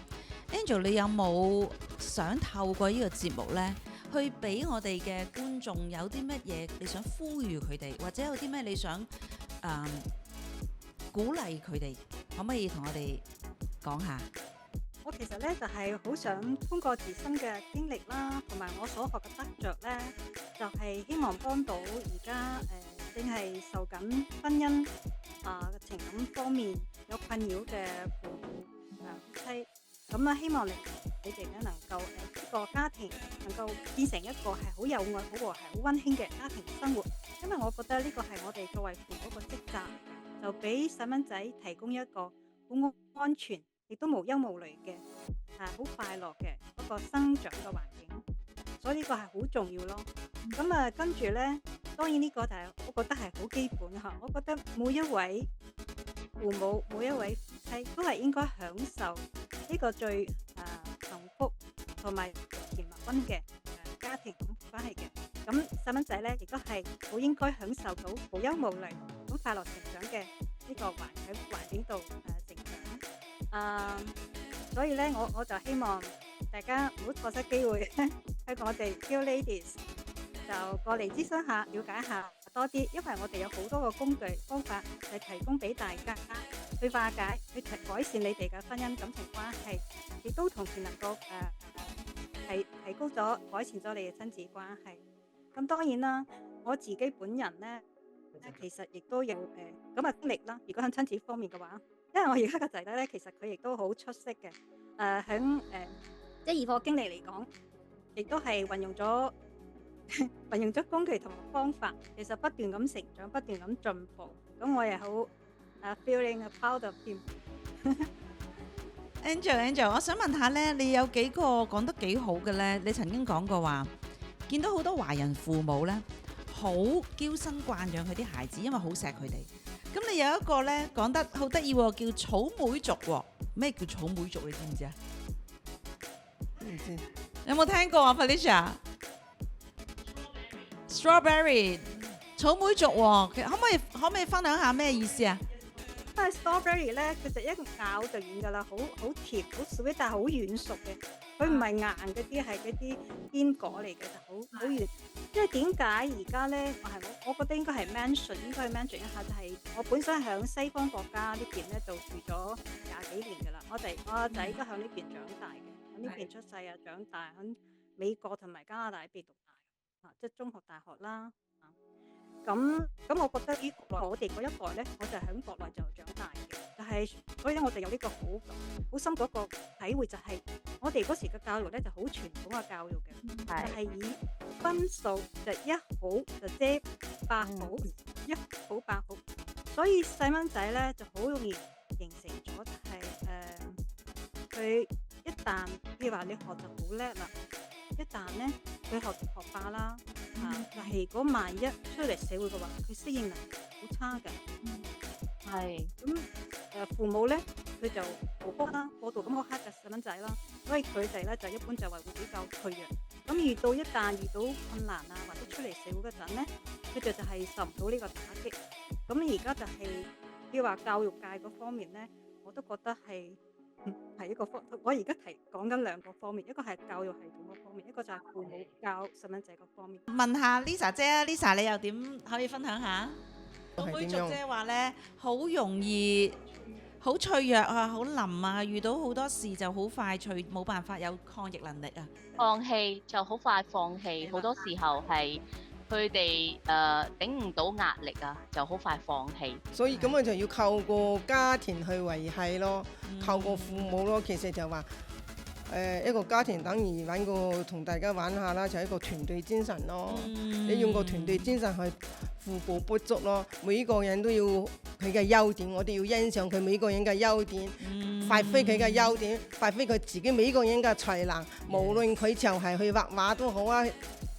S3: Angel， 你有冇想透過呢個節目咧，去俾我哋嘅觀眾有啲乜嘢你想呼籲佢哋，或者有啲咩你想鼓勵佢哋，可唔可以同我哋講下？
S1: 我其實咧就係好想通過自身嘅經歷啦，同埋我所學嘅得着咧，就係希望幫到而家正係受緊婚姻情感方面有困擾嘅夫妻。咁啊，希望你哋咧能夠呢個家庭能夠變成一個係好有愛、好和諧、好溫馨嘅家庭生活。因為我覺得呢個係我哋作為父母個職責，就俾細蚊仔提供一個好安全，亦都無憂無慮嘅好快樂嘅嗰個生長嘅環境。所以呢個係好重要咯。咁啊，跟住咧，當然呢個就係我覺得係好基本嚇。我覺得每一位父母、每一位夫妻都係應該享受呢個最幸福同埋甜蜜溫嘅家庭關係嘅。咁細蚊仔咧，亦都係好應該享受到無憂無慮、好快樂成長嘅呢個環境度成長。所以咧，我就希望大家唔好錯失機會，喺我哋 Q Ladies 就過嚟諮詢下、了解下多啲，因為我哋有好多個工具方法係提供俾大家去化解、去改善你哋嘅婚姻感情關係，亦都同時能夠提高咗、改善咗你嘅親子關係。咁當然啦，我自己本人咧其實亦都有咁嘅經歷啦。如果喺親子方面嘅話，因為我而家個仔仔咧，其實佢亦都好出色嘅。即係以我經歷嚟講，亦都係運用咗工具同埋方法，其實不斷咁成長，不斷咁進步。咁我亦好feeling proud of him。Angel，
S3: 我想問下咧，你有幾個講得幾好嘅咧？你曾經講過話，見到好多華人父母咧，好嬌生慣養佢啲孩子，因為好錫佢哋。咁你有一個咧講得好得意喎，叫草莓族喎。咩叫草莓族？你知唔知啊？
S4: 唔知。
S3: 有冇聽過啊 Felicia？Strawberry 草莓族喎，可唔可以分享下咩意思啊？
S1: 因為 strawberry 咧，佢就一咬就軟噶啦，好甜，好 sweet，但係好軟熟嘅。佢唔係硬嗰啲，係嗰啲堅果嚟嘅，就好軟。因為點解而家咧，我覺得應該係 mention 一下，就係我本身喺西方國家呢邊咧就住咗20幾年噶啦。我仔都喺呢邊長大嘅，喺呢邊出世啊，長大喺美國同埋加拿大呢邊讀大，即係中學、大學啦。咁我覺得我哋嗰一代咧，我就喺國內就長大嘅，就係所以咧我就有呢個好深嗰個體會，就係我哋嗰時嘅教育咧就好傳統嘅教育嘅，就係以分數就1好就遮8好，1好8好，所以細蚊仔咧就好容易形成咗就係佢一旦譬如話你學就好叻啦，一旦咧佢學霸啦。但係如果萬一出嚟社會嘅話，佢適應能力好差嘅。係咁父母咧，佢就好苛啦，過度咁苛刻嘅細蚊仔啦，所以佢哋咧就一般就係會比較脆弱。咁一旦遇到困難啊，或者出嚟社會嗰陣咧，佢哋就係受唔到呢個打擊。咁而家就係譬如話教育界嗰方面咧，我都覺得係一個方，我而家講緊兩個方面，一個係教育系統嗰方面，一個就係父母教細蚊仔嗰方面。
S3: 問下 Lisa 姐啊，Lisa 你又點可以分享下？草莓族姐話咧，好容易好脆弱啊，好冧啊，遇到好多事就好快脆，冇辦法有抗逆能力啊。
S2: 放棄就好快放棄，好多時候係佢哋頂唔到壓力啊，就好快放棄。
S4: 所以咁我就要透過家庭去維繫咯，透過父母咯。其實就話一個家庭等於揾個同大家玩下啦，就係一個團隊精神咯。你用個團隊精神去互補不足咯。每個人都要佢嘅優點，我哋要欣賞佢每個人嘅優點，發揮佢嘅優點，發揮佢自己每個人嘅才能。無論佢就係去畫畫都好啊，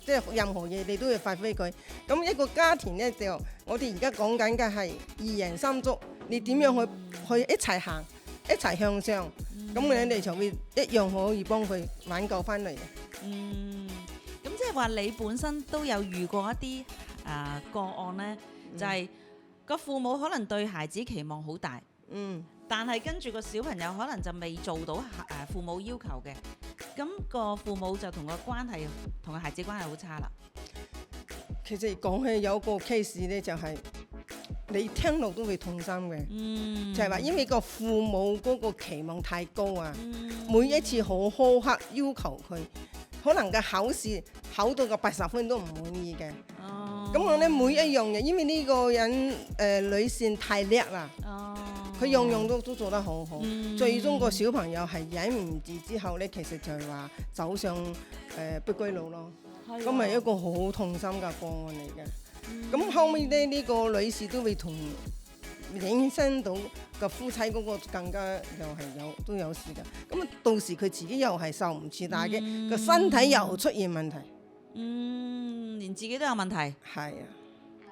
S4: 即係任何嘢你都要發揮佢。咁一個家庭呢，就我哋而家講緊嘅係二人三足，你點樣去一齊行，一齊向上，咁你哋就會一樣可以幫佢挽救翻嚟嘅。
S3: 咁即係話你本身都有遇過一啲個案呢，就係個父母可能對孩子期望好大，但係跟住個小朋友可能就未做到父母要求嘅，咁個父母就同個孩子關係好差啦。
S4: 其實講起有個 case 呢，就係你聽落都會痛心嘅，就係話因為個父母嗰個期望太高啊，每一次好苛刻要求佢，可能嘅考試考到個80分都唔滿意嘅。咁我咧每一樣嘢，因為呢個人女性太叻啦，佢樣樣都做得好好，最終個小朋友係忍唔住之後咧，其實就係話走上不歸路咯。咁係一個好痛心嘅個案嚟嘅。咁後尾咧呢個女士都會同影響到個夫妻嗰個更加又係都有事㗎。咁到時佢自己又係受唔住打擊，個身體又出現問題。
S3: 連自己都有問題。
S4: 係啊，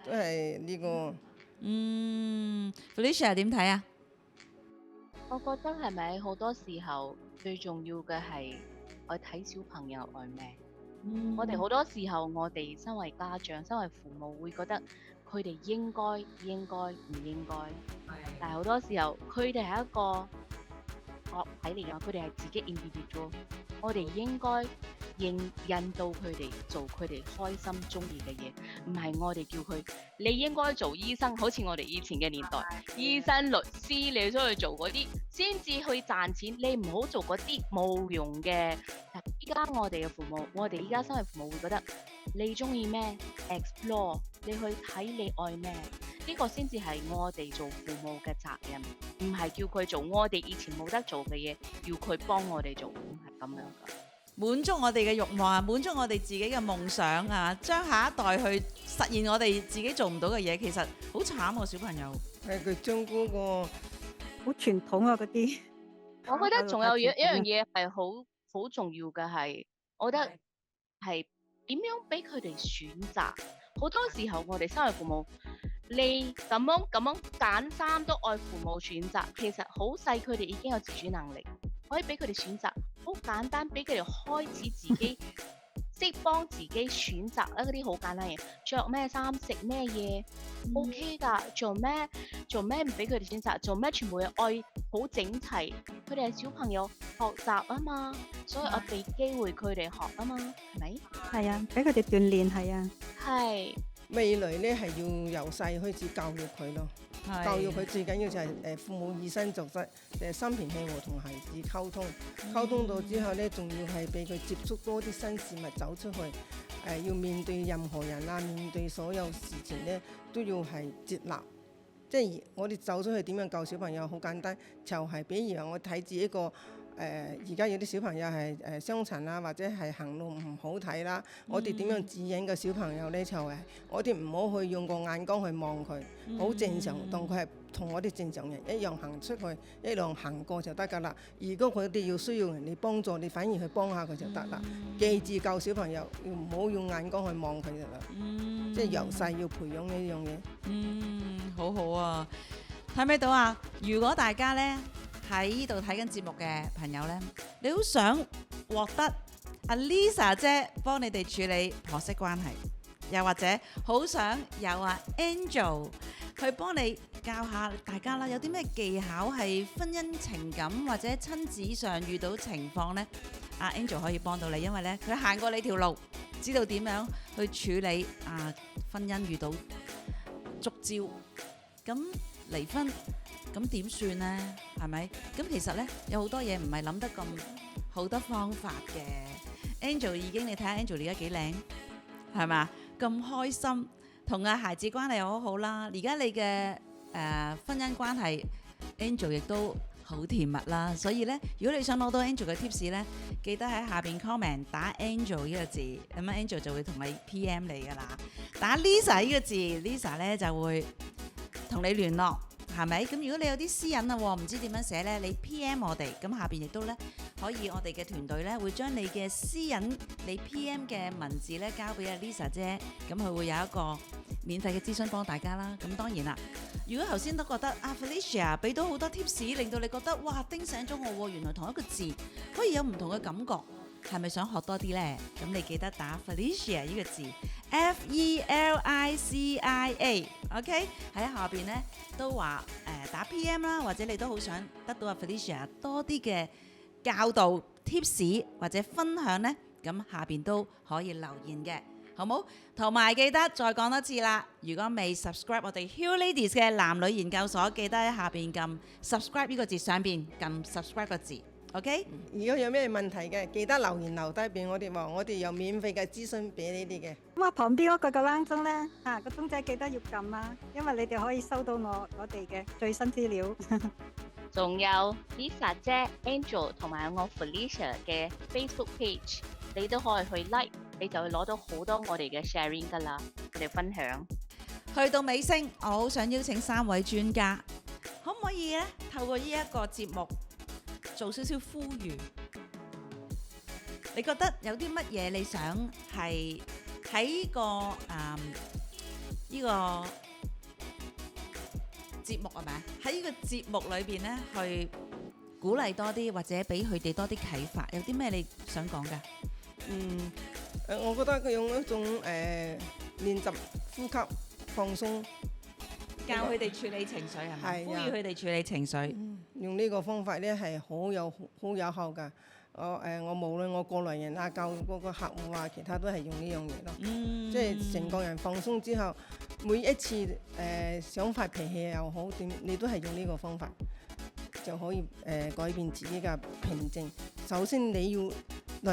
S4: 都係呢個。
S3: Felicia 點睇啊？
S2: 我覺得係咪好多時候最重要嘅係我睇小朋友愛咩？我哋好多時候，我哋身為家長、身為父母，會覺得佢哋應該、唔應該。但係好多時候，佢哋係一個個體嚟㗎，佢哋係自己 individual。我哋應該引導佢哋做佢哋開心中意嘅嘢，唔係我哋叫佢你應該做醫生，好似我哋以前嘅年代，醫生、律師，你想去做嗰啲先至去賺錢，你唔好做嗰啲冇用嘅。依家我哋嘅父母，我哋依家身為父母會覺得你中意咩 explore， 你去睇你愛咩，呢個先至係我哋做父母嘅責任，唔係叫佢做我哋以前冇得做嘅嘢，要佢幫我哋做，唔係咁樣噶。
S3: 滿足我哋嘅慾望啊，滿足我哋自己嘅夢想啊，將下一代去實現我哋自己做唔到嘅嘢，其實好慘喎，小朋友。
S4: 係佢將嗰個
S1: 好傳統啊嗰啲。
S2: 我覺得仲有一樣嘢係好重要嘅係，我覺得係點樣俾佢哋選擇。好多時候我哋身為父母，你咁樣揀衫都愛父母選擇，其實好細佢哋已經有自主能力，可以俾佢哋選擇，好簡單俾佢哋開始自己識幫自己選擇一啲好簡單嘢，着咩衫食咩嘢 OK 㗎，做咩唔俾佢哋選擇，做咩全部嘢愛好整齊，佢哋係小朋友學習啊嘛，所以我俾機會佢哋學啊嘛，係咪？
S1: 係啊，俾佢哋鍛鍊係啊。
S2: 係。
S4: 未來咧係要由細開始教育佢咯，教育佢最緊要就係父母以身作則，心平氣和同孩子溝通，溝通到之後咧，仲要係俾佢接觸多啲新事物，走出去，要面對任何人啊，面對所有事情咧，都要係接納。即係我哋走出去點樣教小朋友，好簡單，就係比如我睇住一個。而家有啲小朋友係傷殘啦，或者係行路唔好睇啦，我哋點樣指引個小朋友呢？就係我哋唔好去用個眼光去望佢，好正常，當佢係同我哋正常人一樣行出去，一樣行過就得㗎啦。如果佢哋要需要人哋幫助，你反而去幫下佢就得啦。記住教小朋友唔好用眼光去望佢就啦，即係由細要培養呢樣嘢。
S3: 好好啊，睇唔睇到啊？如果大家呢，喺呢度睇緊節目嘅朋友呢，你好想獲得阿 Lisa 姐幫你哋處理婆媳關係，又或者好想有阿 Angel 去幫你教下大家啦，有啲咩技巧係婚姻情感或者親子上遇到情況呢？阿 Angel 可以幫到你，因為呢，佢行過你條路，知道點樣去處理婚姻遇到觸礁，咁離婚咁點算呢？係咪？咁其實呢，有好多嘢唔係諗得咁好多方法嘅。Angel 已經你睇下 Angel 而家幾靚，係嘛？咁開心，同阿孩子關係又好好啦。而家你嘅婚姻關係 Angel 亦都好甜蜜啦。所以呢，如果你想攞到 Angel 嘅 tips 呢，記得喺下邊 comment 打 Angel 呢個字，咁 Angel 就會同你 PM 你噶啦。打 Lisa 呢個字，Lisa 呢就會同你聯絡。係咪？咁如果你有啲私隱啦，唔知點樣寫呢？你 PM 我哋，咁下邊亦都呢，可以我哋嘅團隊呢，會將你嘅私隱，你 PM 嘅文字呢，交俾阿 Lisa 姐，咁佢會有一個免費嘅諮詢幫大家啦。咁當然啦，如果頭先都覺得Felicia 俾到好多 tips， 令到你覺得哇叮醒咗我喎，原來同一個字可以有唔同嘅感覺，係咪想學多啲呢？咁你記得打 Felicia 呢個字。Felicia，OK 喺下邊咧都話打 PM 啦，或者你都好想得到阿 Felicia 多啲嘅教導 tips 或者分享呢，咁下邊都可以留言嘅，好冇？同埋記得再講多次啦，如果未 subscribe 我哋 Hero Ladies 嘅男女研究所，記得喺下邊撳 subscribe 呢個字上邊撳 subscribe 個字。OK，
S4: 如果有咩問題嘅，記得留言留低俾我哋喎，我哋有免費嘅諮詢俾你哋嘅。
S1: 咁啊，旁邊嗰個冷鐘咧，個鐘仔記得要撳啊，因為你哋可以收到我哋嘅最新資料。
S2: 仲有 Lisa 姐、Angel 同埋我 Felicia 嘅 Facebook page， 你都可以去 like， 你就會攞到好多我哋嘅 sharing 噶啦，我哋分享。
S3: 去到尾聲，我好想邀請3位專家，可唔可以咧透過呢一個節目做少少呼籲？你覺得有啲乜嘢你想係喺個呢個節目係咪？喺呢個節目裏邊咧，去鼓勵多啲，或者俾佢哋多啲啟發。有啲咩你想講㗎？
S4: 我覺得佢用一種練習呼吸放鬆，
S3: 教佢哋處理情緒係咪？呼籲佢哋處理情緒。
S4: 用呢個方法咧係好有效㗎。我無論我過來人啊，教嗰個客戶啊，其他都係用呢樣嘢咯。即係成個人放鬆之後，每一次想發脾氣又好點，你都係用呢個方法就可以改變自己嘅平靜。首先你要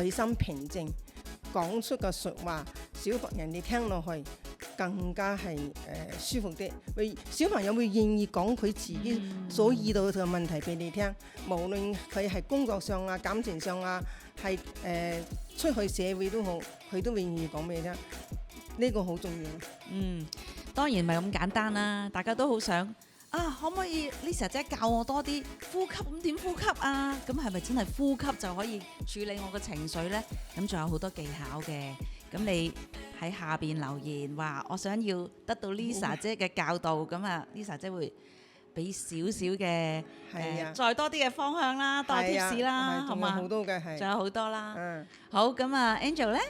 S4: 內心平靜，講出個説話，小朋友你聽落去更加係舒服啲。小朋友會願意講佢自己所遇到嘅問題俾你聽，無論佢係工作上啊、感情上啊，係出去社會都好，佢都願意講俾你聽。呢個好重要。
S3: 當然唔係咁簡單啦，大家都好想可唔可以 Lisa 姐教我多啲呼吸？咁點呼吸啊？咁係咪真係呼吸就可以處理我嘅情緒呢？咁仲有好多技巧嘅。咁你喺下邊留言話我想要得到 Lisa 姐嘅教導，咁Lisa 姐會俾少少嘅再多啲嘅方向啦，多 tips 啦，好嘛？
S4: 好多嘅係，
S3: 仲有好多啦。好，咁Angel 咧？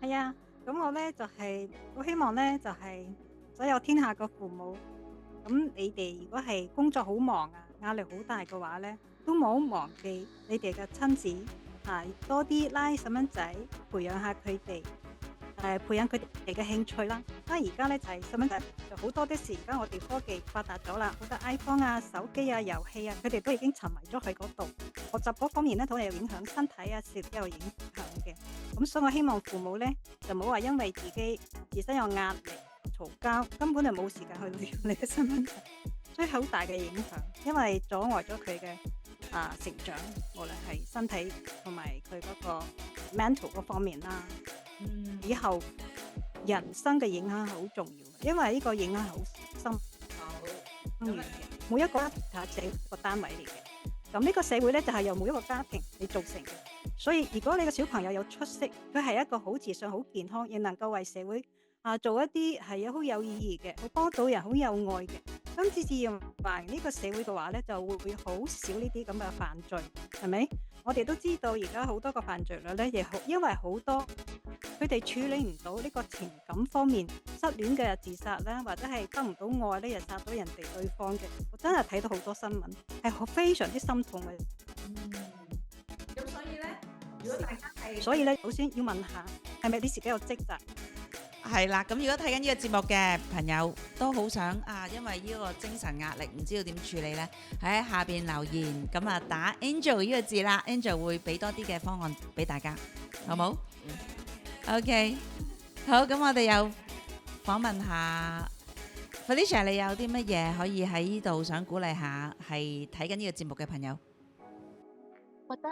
S1: 係啊，咁我咧就係好希望咧就係所有天下嘅父母，咁你哋如果係工作好忙啊，壓力好大嘅話咧，都冇忘記你哋嘅親子，多啲拉細蚊仔，培養下佢哋。培養佢哋嘅興趣啦。而家咧就係細蚊仔就好多啲事，而家我哋科技發達咗啦，好多 iPhone 啊、手機啊、遊戲啊，佢哋都已經沉迷咗喺嗰度。學習嗰方面咧，同你有影響，身體啊、視力都有影響嘅。咁所以我希望父母咧就唔好話因為自身有壓力、嘈交，根本就冇時間去撩你嘅細蚊仔，所以好大嘅影響，因為阻礙咗佢嘅成長，無論係身體同埋佢嗰個 mental 嗰方面啦。以後人生嘅影響係好重要嘅，因為呢個影響係好深遠嘅。每一個家庭係一個單位嚟嘅，咁呢個社會咧就係由每一個家庭嚟造成嘅。所以如果你個小朋友有出息，佢係一個好自信、好健康，亦能夠為社會做一啲係好有意義嘅、好幫到人、好有愛嘅，咁自然呢個社會嘅話咧，就會好少呢啲咁嘅犯罪，係咪？我哋都知道而家好多個犯罪率咧，亦因為好多佢哋處理唔到呢個情感方面，失戀嘅自殺啦，或者係得唔到愛咧，又殺到人哋對方嘅。我真係睇到好多新聞，係非常之心痛嘅。
S5: 咁所以咧，如果大家係，
S1: 所以咧，首先要問下，係咪你自己有職責？
S3: 係啦，咁如果睇緊呢個節目嘅朋友都好想啊，因為呢個精神壓力唔知道點處理呢，喺下邊留言，咁啊打 Angel 呢個字啦，Angel 會俾多啲嘅方案俾大家，好冇？OK，好，咁我哋又訪問下 Felicia， 你有啲乜嘢可以喺呢度想鼓勵下係睇緊呢個節目嘅朋友？
S2: 覺得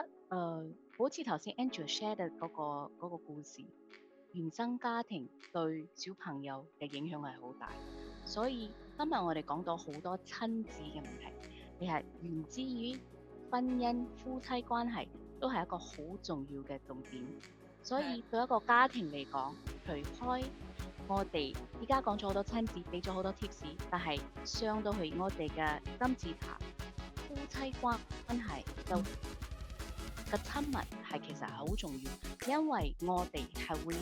S2: 好似頭先 Angel share 嘅嗰個故事，原生家庭對小朋友嘅影響係好大，所以今日我哋講到好多親子嘅問題，你係源自於婚姻、夫妻關係，都係一個好重要嘅重點。所以對一個家庭嚟講，除開我哋依家講咗好多親子，俾咗好多 tips， 但係上到去我哋嘅金字塔，夫妻關係就嘅親密係其實係好重要，因為我哋係會，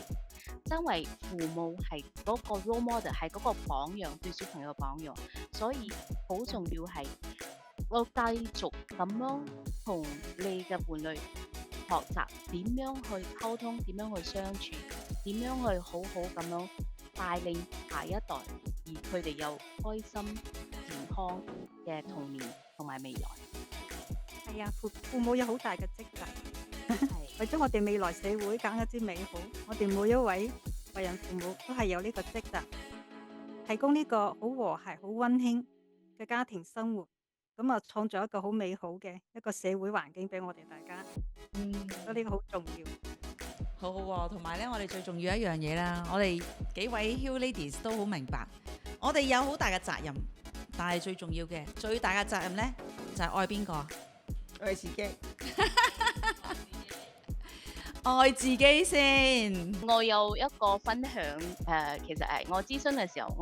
S2: 因為父母係嗰個 role model， 係嗰個榜樣，對小朋友嘅榜樣，所以好重要係我繼續咁樣同你嘅伴侶學習點樣去溝通，點樣去相處，點樣去好好咁樣帶領下一代，而佢哋有開心健康嘅童年同埋未來。
S1: 係啊，父母有好大嘅職責，為咗我哋未來社會揀一啲美好，我哋每一位為人父母都係有呢個職責，提供呢個好和諧、好溫馨嘅家庭生活，咁啊創造一個好美好嘅一個社會環境俾我哋大家。所以呢個好重要。
S3: 好好喎，同埋咧，我哋最重要一樣嘢啦，我哋幾位 Hill Ladies 都好明白，我哋有好大嘅責任，但係最重要嘅、最大嘅責任咧，就係愛邊個？
S4: 愛自己。
S3: 愛自己先。
S2: 我有一個分享，其實係我諮詢嘅時候，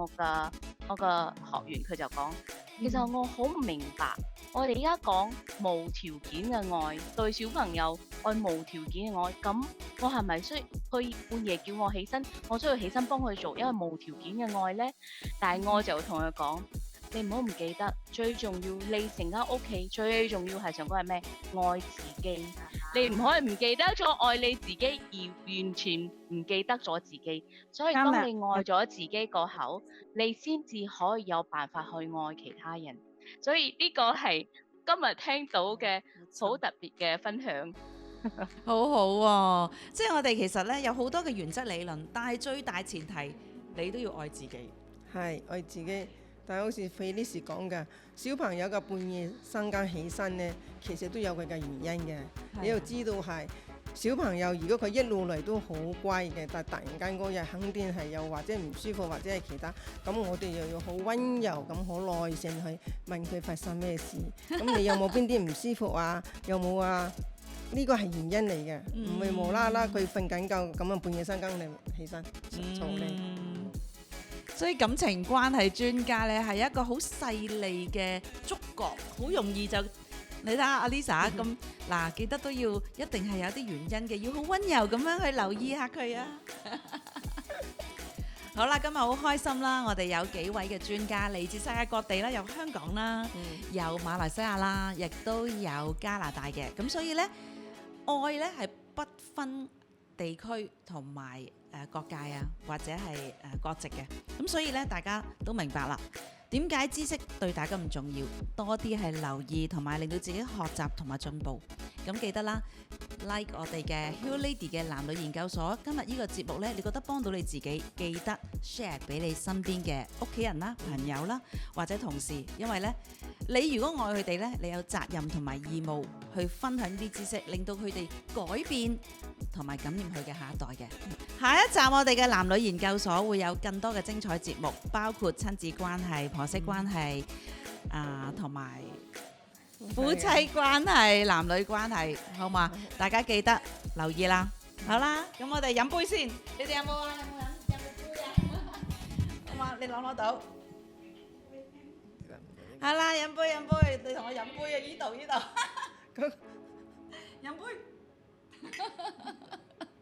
S2: 我個學員佢就講，其實我好唔明白，我哋而家講無條件嘅愛，對小朋友愛無條件嘅愛，咁我係咪需要佢半夜叫我起身，我需要起身幫佢做，因為無條件嘅愛呢？但係我就同佢講，你唔好唔記得，最重要你成間屋企最重要係上嗰係咩？愛自己。你唔可以唔記得咗愛你自己，而完全唔記得咗自己。所以當你愛咗自己個口，你先至可以有辦法去愛其他人。所以呢個係今日聽到嘅好特別嘅分享。
S3: 好好喎，即係我哋其實咧有好多嘅原則理論，但係最大前提你都要愛自己。
S4: 係愛自己，但係好似Felicia講嘅，小朋友嘅半夜三更起身呢，其實都有佢嘅原因嘅。你要知道係小朋友，如果佢一路嚟都好乖嘅，但係突然間嗰日肯定係又或者唔舒服，或者係其他，咁我哋又要好温柔咁好耐性去問佢發生咩事。咁你有冇邊啲唔舒服啊？有冇啊？呢個係原因嚟嘅，唔會無啦啦佢瞓緊覺咁啊半夜三更你起身嘈你。
S3: 所以感情關係專家咧係一個好細膩嘅觸覺，好容易就你睇下阿 Lisa 咁嗱，記得都要一定係有啲原因嘅，要好温柔咁樣去留意下佢啊。好啦，今日好開心啦，我哋有幾位嘅專家嚟自世界各地啦，有香港啦，有馬來西亞啦，亦都有加拿大嘅，咁所以咧愛咧係不分地區同埋國界啊，或者係國籍嘅，咁所以咧大家都明白啦。點解知識對大家咁重要？多啲係留意同埋令到自己學習同埋進步。咁記得啦 ，like 我哋嘅 Hill Lady 嘅男女研究所。今日呢個節目呢，你覺得幫到你自己，記得 share 俾你身邊嘅屋企人啦、朋友啦或者同事。因為呢，你如果愛佢哋呢，你有責任同埋義務去分享呢啲知識，令到佢哋改變同埋感染佢嘅下一代嘅。下一集我哋嘅男女研究所會有更多嘅精彩節目，包括親子關係、婆媳關係同埋夫妻關係、男女關係，好嘛？大家記得留意啦。好啦，咁我哋飲杯先。你哋有冇啊？有冇杯啊？好嘛？你攞到？好啦，飲杯，你同我飲杯啊！呢度。飲杯。